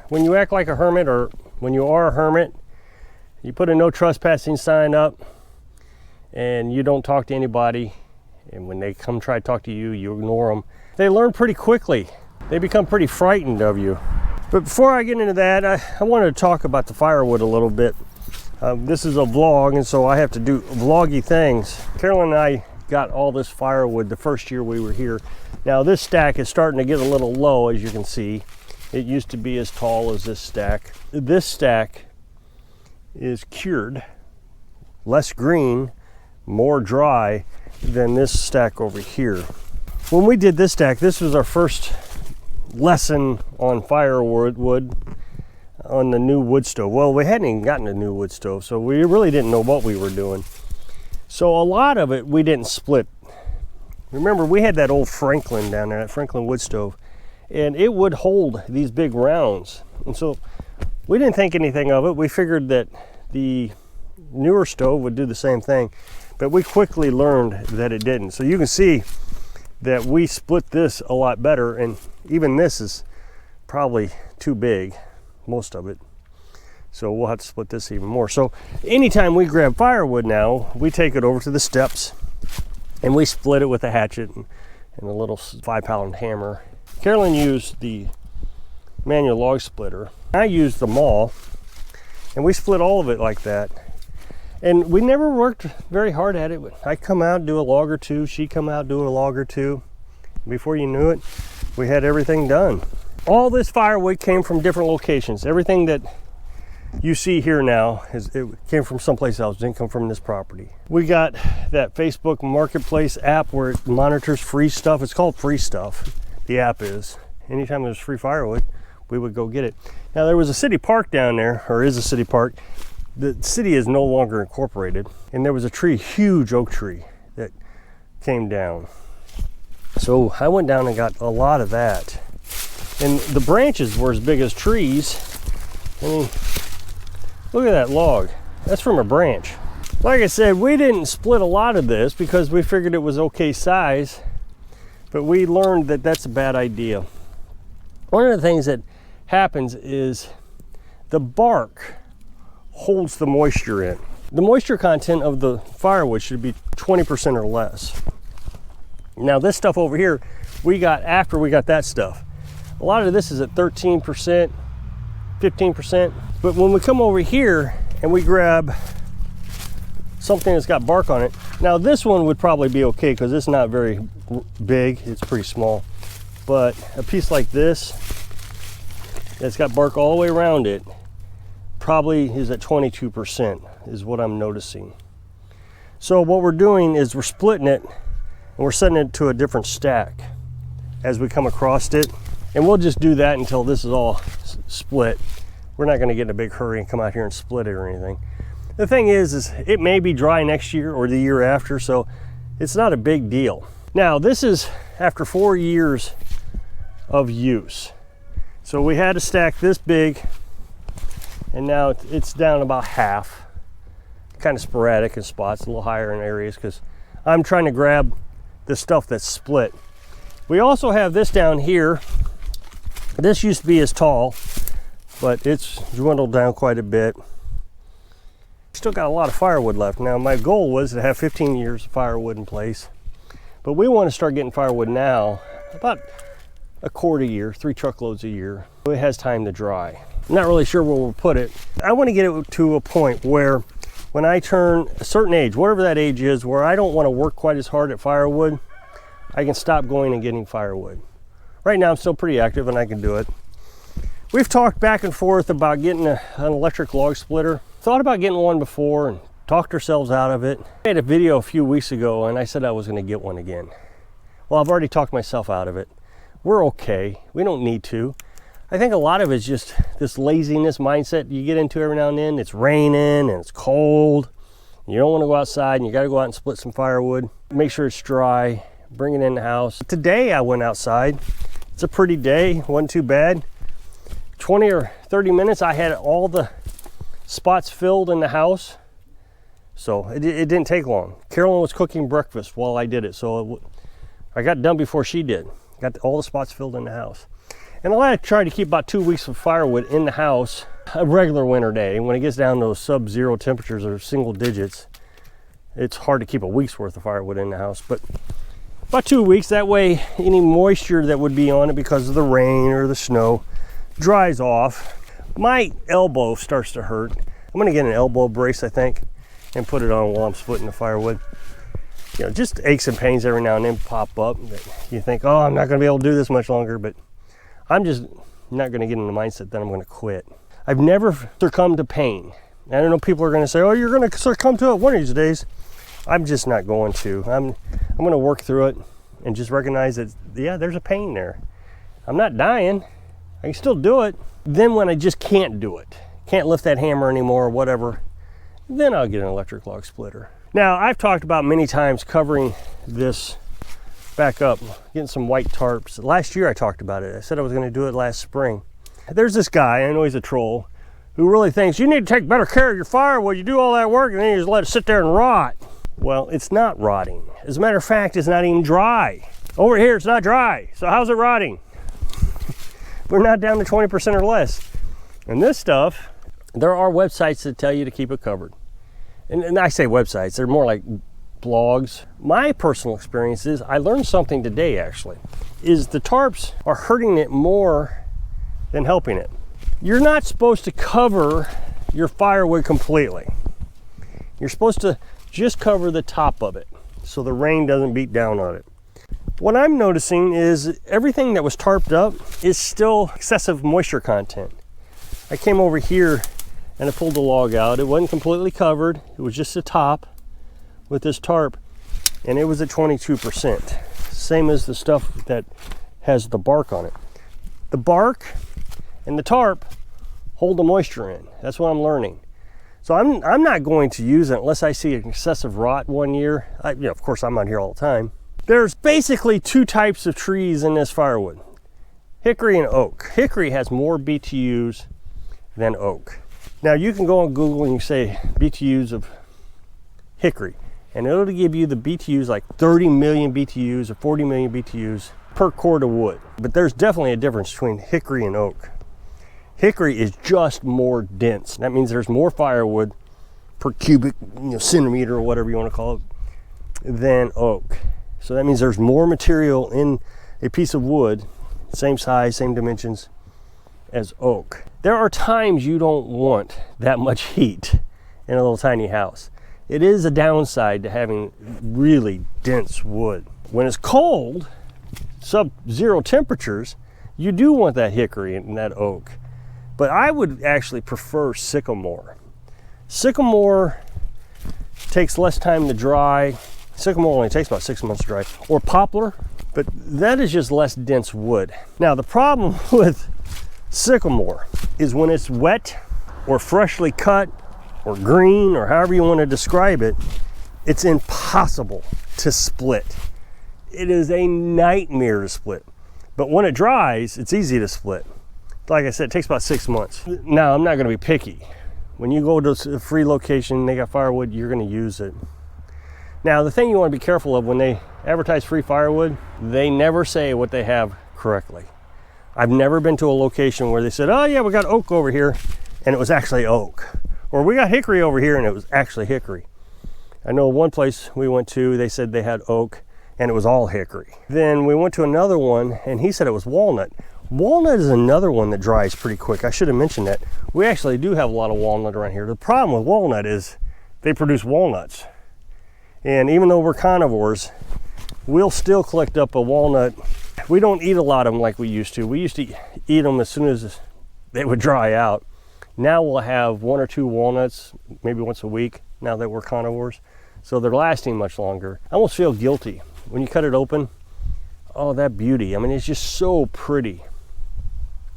when you act like a hermit, or when you are a hermit, you put a no trespassing sign up and you don't talk to anybody, and when they come try to talk to you, you ignore them. They learn pretty quickly. They become pretty frightened of you. But before I get into that, I wanted to talk about the firewood a little bit. This is a vlog, and so I have to do vloggy things. Carolyn and I got all this firewood the first year we were here. Now this stack is starting to get a little low, as you can see. It used to be as tall as this stack. This stack is cured, less green, more dry than this stack over here. When we did this stack, this was our first lesson on firewood on the new wood stove. Well, we hadn't even gotten a new wood stove, so we really didn't know what we were doing. So a lot of it we didn't split. Remember, we had that old Franklin down there, that Franklin wood stove, and it would hold these big rounds. And so we didn't think anything of it. We figured that the newer stove would do the same thing, but we quickly learned that it didn't. So you can see that we split this a lot better, and even this is probably too big, most of it. So we'll have to split this even more. So anytime we grab firewood now, we take it over to the steps and we split it with a hatchet and a little 5-pound hammer. Carolyn used the manual log splitter. I used the maul, and we split all of it like that. And we never worked very hard at it. I'd come out, do a log or two. She'd come out, do a log or two. Before you knew it, we had everything done. All this firewood came from different locations. Everything that you see here now, it came from someplace else. It didn't come from this property. We got that Facebook Marketplace app where it monitors free stuff. It's called Free Stuff, the app is. Anytime there's free firewood, we would go get it. Now there was a city park down there, or is a city park. The city is no longer incorporated, and there was a tree, huge oak tree, that came down. So I went down and got a lot of that. And the branches were as big as trees. I mean, look at that log. That's from a branch. Like I said, we didn't split a lot of this because we figured it was okay size, but we learned that that's a bad idea. One of the things that happens is the bark holds the moisture in. The moisture content of the firewood should be 20% or less. Now this stuff over here, we got after we got that stuff. A lot of this is at 13%, 15%. But when we come over here and we grab something that's got bark on it, now this one would probably be okay because it's not very big, it's pretty small. But a piece like this, that's got bark all the way around it, probably is at 22% is what I'm noticing. So what we're doing is we're splitting it and we're setting it to a different stack as we come across it. And we'll just do that until this is all split. We're not gonna get in a big hurry and come out here and split it or anything. The thing is it may be dry next year or the year after, so it's not a big deal. Now this is after 4 years of use. So we had a stack this big, and now it's down about half. Kind of sporadic in spots, a little higher in areas, because I'm trying to grab the stuff that's split. We also have this down here. This used to be as tall, but it's dwindled down quite a bit. Still got a lot of firewood left. Now my goal was to have 15 years of firewood in place, but we want to start getting firewood now, about a quart a year, 3 truckloads a year. It has time to dry. I'm not really sure where we'll put it. I want to get it to a point where when I turn a certain age, whatever that age is, where I don't want to work quite as hard at firewood, I can stop going and getting firewood. Right now I'm still pretty active and I can do it. We've talked back and forth about getting an electric log splitter. Thought about getting one before and talked ourselves out of it. I made a video a few weeks ago and I said I was going to get one again. Well, I've already talked myself out of it. We're okay. We don't need to. I think a lot of it's just this laziness mindset you get into every now and then. It's raining and it's cold. You don't want to go outside and you got to go out and split some firewood. Make sure it's dry. Bring it in the house. Today I went outside. It's a pretty day. Wasn't too bad. 20 or 30 minutes I had all the spots filled in the house. So it didn't take long. Carolyn was cooking breakfast while I did it. So I got done before she did. Got all the spots filled in the house. And I like to try to keep about 2 weeks of firewood in the house a regular winter day. When it gets down to those sub-zero temperatures or single digits, it's hard to keep a week's worth of firewood in the house, but about 2 weeks. That way any moisture that would be on it because of the rain or the snow dries off. My elbow starts to hurt. I'm gonna get an elbow brace, I think, and put it on while I'm splitting the firewood. You know, just aches and pains every now and then pop up that you think, oh, I'm not gonna be able to do this much longer, but I'm just not gonna get in the mindset that I'm gonna quit. I've never succumbed to pain. I don't know, people are gonna say, oh, you're gonna succumb to it one of these days. I'm just not going to. I'm gonna work through it and just recognize that, yeah, there's a pain there. I'm not dying, I can still do it. Then when I just can't do it, can't lift that hammer anymore or whatever, then I'll get an electric log splitter. Now, I've talked about many times covering this back up, getting some white tarps. Last year I talked about it. I said I was gonna do it last spring. There's this guy, I know he's a troll, who really thinks you need to take better care of your firewood. You do all that work and then you just let it sit there and rot. Well, it's not rotting. As a matter of fact, it's not even dry. Over here, it's not dry. So how's it rotting? We're not down to 20% or less. And this stuff, there are websites that tell you to keep it covered. And I say websites, they're more like blogs. My personal experience is, I learned something today actually, is the tarps are hurting it more than helping it. You're not supposed to cover your firewood completely. You're supposed to just cover the top of it so the rain doesn't beat down on it. What I'm noticing is everything that was tarped up is still excessive moisture content. I came over here and I pulled the log out. It wasn't completely covered. It was just the top with this tarp, and it was at 22%. Same as the stuff that has the bark on it. The bark and the tarp hold the moisture in. That's what I'm learning. So I'm not going to use it unless I see an excessive rot one year. Of course, I'm out here all the time. There's basically two types of trees in this firewood: hickory and oak. Hickory has more BTUs than oak. Now you can go on Google and you say BTUs of hickory, and it'll give you the BTUs like 30 million BTUs or 40 million BTUs per cord of wood. But there's definitely a difference between hickory and oak. Hickory is just more dense. That means there's more firewood per cubic centimeter or whatever you want to call it than oak. So that means there's more material in a piece of wood, same size, same dimensions as oak. There are times you don't want that much heat in a little tiny house. It is a downside to having really dense wood. When it's cold, sub-zero temperatures, you do want that hickory and that oak. But I would actually prefer sycamore. Sycamore takes less time to dry. Sycamore only takes about 6 months to dry. Or poplar, but that is just less dense wood. Now the problem with sycamore is when it's wet or freshly cut or green or however you want to describe it, it's impossible to split. It is a nightmare to split. But when it dries, it's easy to split. Like I said, it takes about 6 months. Now, I'm not going to be picky. When you go to a free location, they got firewood, you're going to use it. Now, the thing you want to be careful of when they advertise free firewood, they never say what they have correctly. I've never been to a location where they said, oh yeah, we got oak over here, and it was actually oak. Or we got hickory over here, and it was actually hickory. I know one place we went to, they said they had oak, and it was all hickory. Then we went to another one, and he said it was walnut. Walnut is another one that dries pretty quick. I should have mentioned that. We actually do have a lot of walnut around here. The problem with walnut is they produce walnuts. And even though we're carnivores, we'll still collect up a walnut. We don't eat a lot of them like we used to. We used to eat them as soon as they would dry out. Now we'll have 1 or 2 walnuts, maybe once a week, now that we're carnivores. So they're lasting much longer. I almost feel guilty when you cut it open. Oh, that beauty. I mean, it's just so pretty.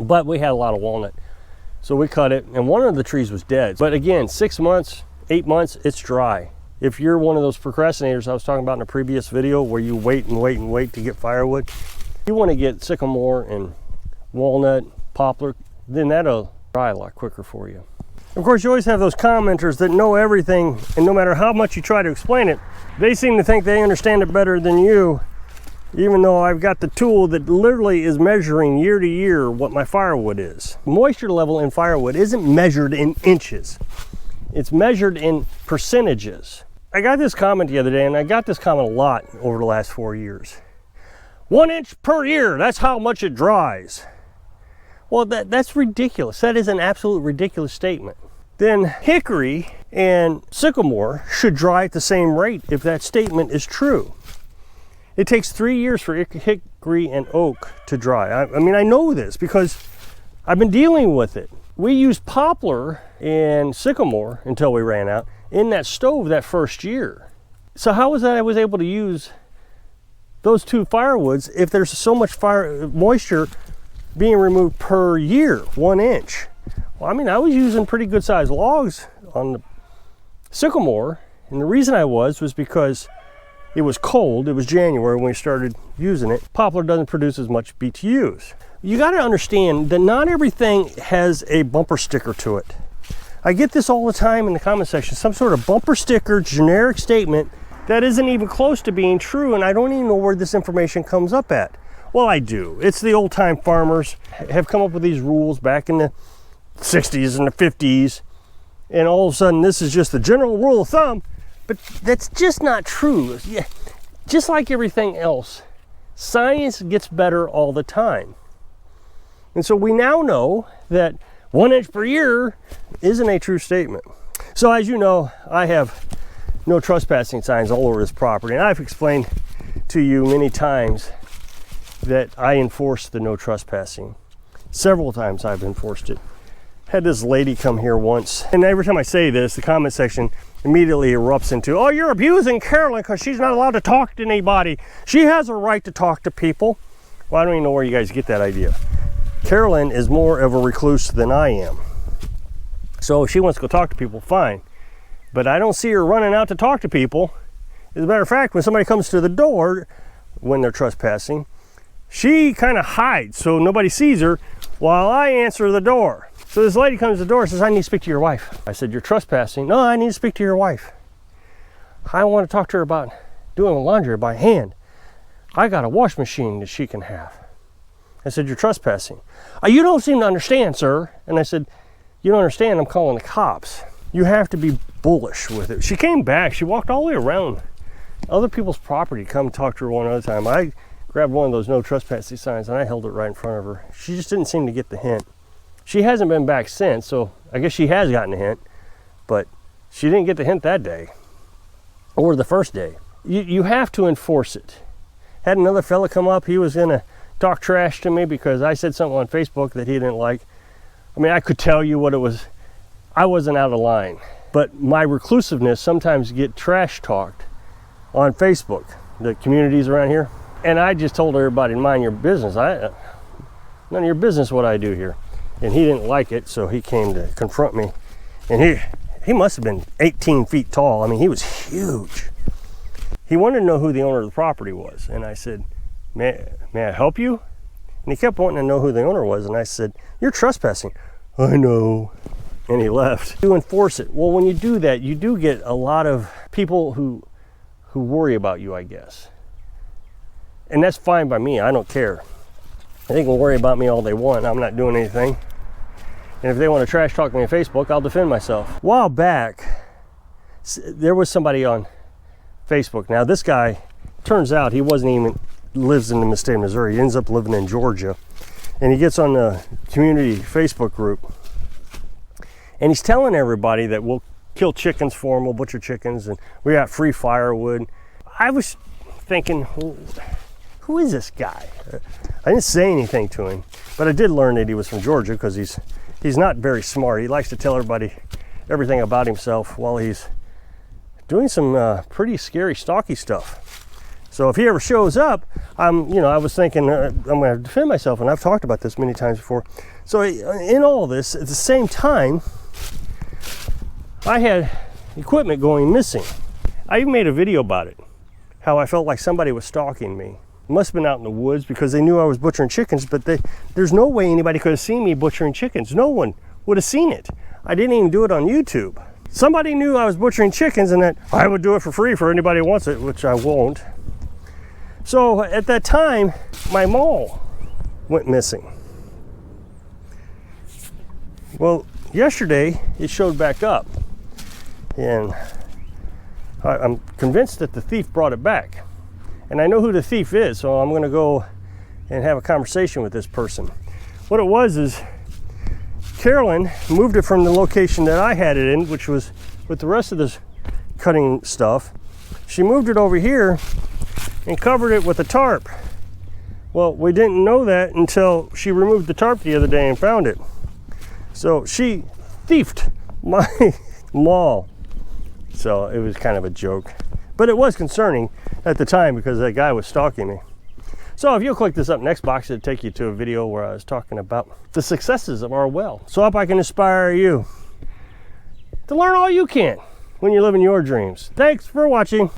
But we had a lot of walnut. So we cut it, and one of the trees was dead. But again, 6 months, 8 months, it's dry. If you're one of those procrastinators I was talking about in a previous video where you wait and wait and wait to get firewood, you want to get sycamore and walnut, poplar, then that'll dry a lot quicker for you. Of course, you always have those commenters that know everything, and no matter how much you try to explain it, they seem to think they understand it better than you. even though I've got the tool that literally is measuring year to year what my firewood is. Moisture level in firewood isn't measured in inches. It's measured in percentages. I got this comment the other day, and I got this comment a lot over the last 4 years. 1 inch per year, that's how much it dries. Well, that's ridiculous. That is an absolute ridiculous statement. Then hickory and sycamore should dry at the same rate if that statement is true. It takes 3 years for hickory and oak to dry. I mean, I know this because I've been dealing with it. We used poplar and sycamore until we ran out in that stove that first year. So how was that I was able to use those two firewoods if there's so much moisture being removed per year, 1 inch? Well, I mean, I was using pretty good sized logs on the sycamore, and the reason I was because it was cold. It was January when we started using it. Poplar doesn't produce as much BTUs. You got to understand that not everything has a bumper sticker to it. I get this all the time in the comment section, some sort of bumper sticker, generic statement that isn't even close to being true, and I don't even know where this information comes up at. Well, I do. It's the old time farmers have come up with these rules back in the 60s and the 50s, and all of a sudden this is just the general rule of thumb, but that's just not true. Yeah, just like everything else, science gets better all the time. And so we now know that 1 inch per year isn't a true statement. So as you know, I have no trespassing signs all over this property, and I've explained to you many times that I enforce the no trespassing. Several times I've enforced it. Had this lady come here once, and every time I say this, the comment section immediately erupts into, oh, you're abusing Carolyn because she's not allowed to talk to anybody. She has a right to talk to people. Well, I don't even know where you guys get that idea. Carolyn is more of a recluse than I am. So if she wants to go talk to people, fine. But I don't see her running out to talk to people. As a matter of fact, when somebody comes to the door when they're trespassing, she kind of hides so nobody sees her while I answer the door. So this lady comes to the door and says, I need to speak to your wife. I said, you're trespassing. No, I need to speak to your wife. I want to talk to her about doing laundry by hand. I got a wash machine that she can have. I said, you're trespassing. You don't seem to understand, sir. And I said, you don't understand, I'm calling the cops. You have to be bullish with it. She came back, she walked all the way around other people's property to come talk to her one other time. I grabbed one of those no trespassing signs and I held it right in front of her. She just didn't seem to get the hint. She hasn't been back since, so I guess she has gotten a hint, but she didn't get the hint that day or the first day. You have to enforce it. Had another fella come up, he was gonna talk trash to me because I said something on Facebook that he didn't like. I mean, I could tell you what it was. I wasn't out of line, but my reclusiveness sometimes get trash talked on Facebook, the communities around here. And I just told everybody, mind your business. None of your business what I do here. And he didn't like it, so he came to confront me. And he must have been 18 feet tall. I mean, he was huge. He wanted to know who the owner of the property was. And I said, may I help you? And he kept wanting to know who the owner was. And I said, you're trespassing. I know. And he left. To enforce it. Well, when you do that, you do get a lot of people who worry about you, I guess. And that's fine by me. I don't care. They can worry about me all they want. I'm not doing anything. And if they want to trash talk me on Facebook, I'll defend myself. A while back, there was somebody on Facebook. Now, this guy, turns out he wasn't even, lives in the state of Missouri. He ends up living in Georgia. And he gets on the community Facebook group. And he's telling everybody that we'll kill chickens for him, we'll butcher chickens, and we got free firewood. I was thinking, well, who is this guy? I didn't say anything to him, but I did learn that he was from Georgia because he's not very smart. He likes to tell everybody everything about himself while he's doing some pretty scary, stalky stuff. So if he ever shows up, I was thinking I'm going to defend myself, and I've talked about this many times before. So in all this, at the same time, I had equipment going missing. I even made a video about it, how I felt like somebody was stalking me. It must have been out in the woods because they knew I was butchering chickens, but there's no way anybody could have seen me butchering chickens. No one would have seen it. I didn't even do it on YouTube. Somebody knew I was butchering chickens and that I would do it for free for anybody who wants it, which I won't. So at that time, my maul went missing. Well, yesterday it showed back up, and I'm convinced that the thief brought it back. And I know who the thief is, so I'm gonna go and have a conversation with this person. What it was is Carolyn moved it from the location that I had it in, which was with the rest of this cutting stuff. She moved it over here and covered it with a tarp. Well, we didn't know that until she removed the tarp the other day and found it. So she thiefed my maul. So it was kind of a joke, but it was concerning at the time because that guy was stalking me. So if you'll click this up next box, it'll take you to a video where I was talking about the successes of our well. So I hope I can inspire you to learn all you can when you're living your dreams. Thanks for watching.